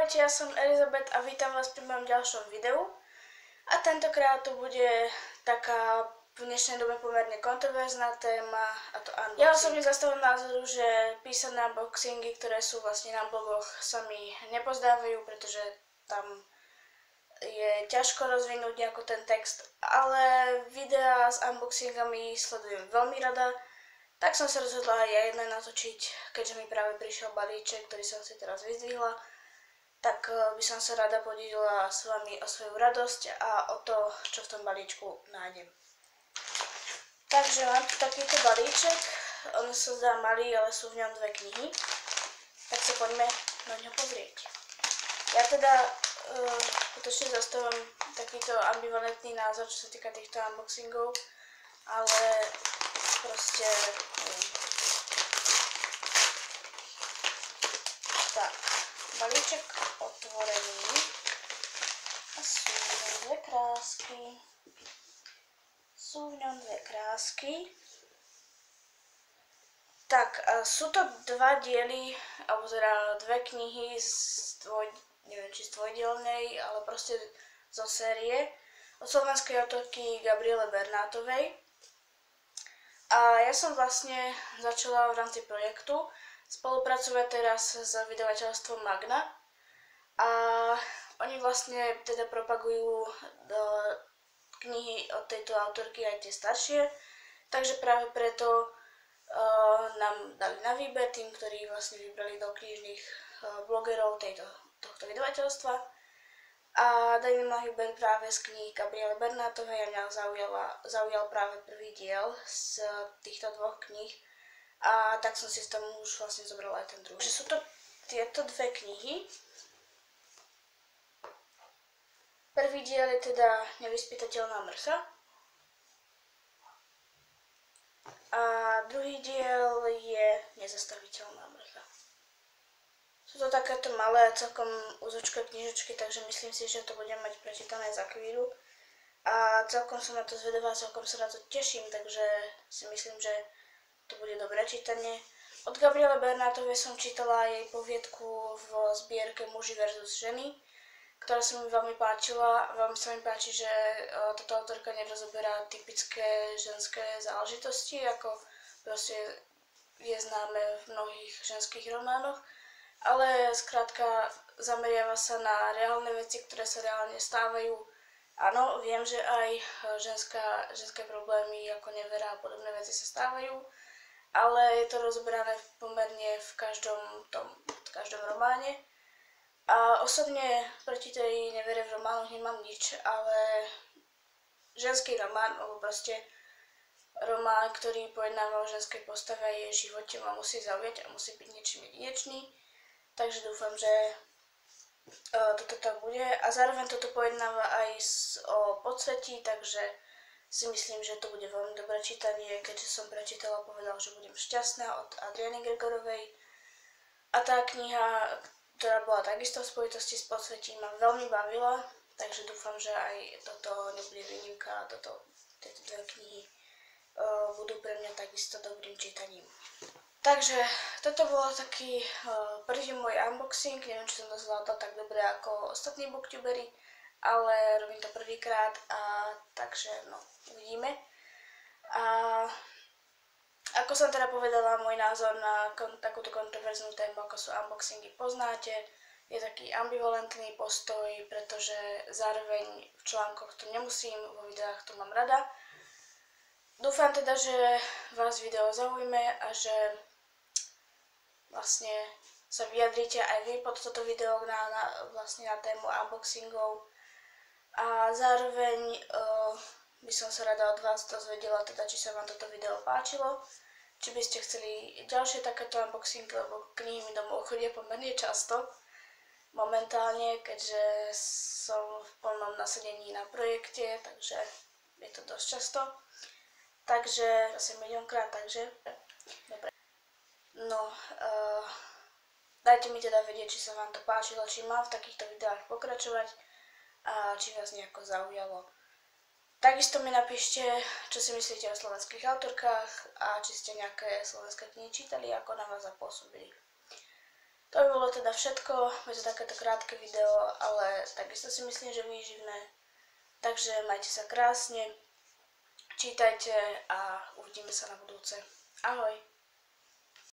Ahojte, ja som Elizabeth a vítam vás pri mojom ďalšom videu. A tentokrát to bude taká v dnešnej dobe pomerne kontroverzná téma, a to unboxing. Ja osobne zastávam názoru, že písané unboxingy, ktoré sú vlastne na blogoch, sa mi nepozdávajú, pretože tam je ťažko rozvinúť nejako ten text, ale videá s unboxingami sledujem veľmi rada, tak som sa rozhodla aj ja jedné natočiť, keďže mi práve prišiel balíček, ktorý som si teraz vyzdvihla. Tak by som sa rada podelila s vami o svoju radosť a o to, čo v tom balíčku nájdem. Takže mám tu takýto balíček, on sa zdá malý, ale sú v ňom dve knihy, tak sa poďme na ňo pozrieť. Ja teda skutočne zastávam takýto ambivalentný názor, čo sa týka týchto unboxingov, ale proste neviem. Tak, balíček otvorený a sú v ňom dve krásky. Tak, sú to dva diely, alebo teda dve knihy neviem či z dvojdielnej, ale proste zo série od slovenskej autorky Gabriele Bernátovej. A ja som vlastne začala v rámci projektu spolupracovať teraz s vydavateľstvom Magna a oni vlastne teda propagujú do knihy od tejto autorky aj tie staršie, takže práve preto nám dali na výber tým, ktorí vlastne vybrali do knižných blogerov tohto vydavateľstva a dali nám na výber práve z kníh Gabriele Bernátovej a mňa zaujal práve prvý diel z týchto dvoch kníh a tak som si z toho už vlastne zobrala aj ten druhý. Sú to tieto dve knihy. Prvý diel je teda Nevyspytateľná mrcha a druhý diel je Nezastaviteľná mrcha. Sú to takéto malé a celkom úzočké knižočky, takže myslím si, že to budem mať prečítané za chvíľu. A celkom som na to zvedavá, celkom sa na to teším, takže si myslím, že to bude dobré čítanie. Od Gabriele Bernátovej som čítala jej poviedku v zbierke Muži versus ženy, ktorá sa mi veľmi páčila. Veľmi sa mi páči, že táto autorka nerozoberá typické ženské záležitosti, ako proste je známe v mnohých ženských románoch, ale skrátka zameriava sa na reálne veci, ktoré sa reálne stávajú. Áno, viem, že aj ženské problémy ako nevera a podobné veci sa stávajú, ale je to rozoberané pomerne v každom románe. A osobne proti tej nevere v románoch nemám nič, ale ženský román, alebo proste román, ktorý pojednáva o ženskej postave a jej živote, ma musí zaujať a musí byť niečím jedinečný. Takže dúfam, že toto tak bude. A zároveň toto pojednáva aj o podsvetí, takže si myslím, že to bude veľmi dobré čítanie, keďže som prečítala a povedala, že budem šťastná od Adriany Gregorovej. A tá kniha, ktorá bola takisto v spojitosti s podsvetím, ma veľmi bavila, takže dúfam, že aj toto nebude výnimka a tieto dve knihy budú pre mňa takisto dobrým čítaním. Takže toto bol taký prvý môj unboxing, neviem, či som to zvládla tak dobre ako ostatní booktubery, ale robím to prvýkrát a takže no, uvidíme. A ako som teda povedala, môj názor na takúto kontroverznú tému, ako sú unboxingy, poznáte. Je taký ambivalentný postoj, pretože zároveň v článkoch to nemusím, vo videách to mám rada. Dúfam teda, že vás video zaujme a že vlastne sa vyjadríte aj vy pod toto video vlastne na tému unboxingov. A zároveň by som sa rada od vás dozvedela, teda, či sa vám toto video páčilo, či by ste chceli ďalšie takéto unboxingy, lebo knihy mi domov chodia pomerne často momentálne, keďže som v plnom nasadení na projekte, takže je to dosť často. Takže asi miliónkrát, takže dobre. No, dajte mi teda vedieť, či sa vám to páčilo, či mám v takýchto videách pokračovať a či vás nejako zaujalo. Takisto mi napíšte, čo si myslíte o slovenských autorkách a či ste nejaké slovenské knihy čítali, ako na vás zapôsobili. To To by bolo teda všetko, je to takéto krátke video, ale takisto si myslím, že výživné. Takže majte sa krásne, čítajte a uvidíme sa na budúce. Ahoj!